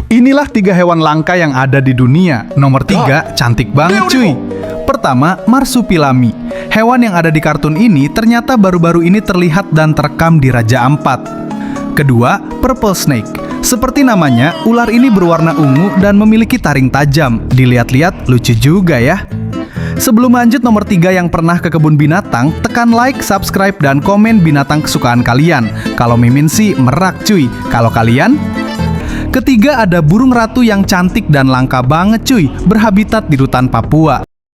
Inilah 3 hewan langka yang ada di dunia. Nomor 3, cantik banget cuy. Pertama, marsupilami. Hewan yang ada di kartun ini ternyata baru-baru ini terlihat dan terekam di Raja Ampat. Kedua, purple snake. Seperti namanya, ular ini berwarna ungu dan memiliki taring tajam. Dilihat-lihat lucu juga ya. Sebelum lanjut, nomor 3 yang pernah ke kebun binatang, tekan like, subscribe, dan komen binatang kesukaan kalian. Kalau Mimin sih merak cuy. Kalau kalian? Ketiga, ada burung ratu yang cantik dan langka banget cuy, berhabitat di hutan Papua.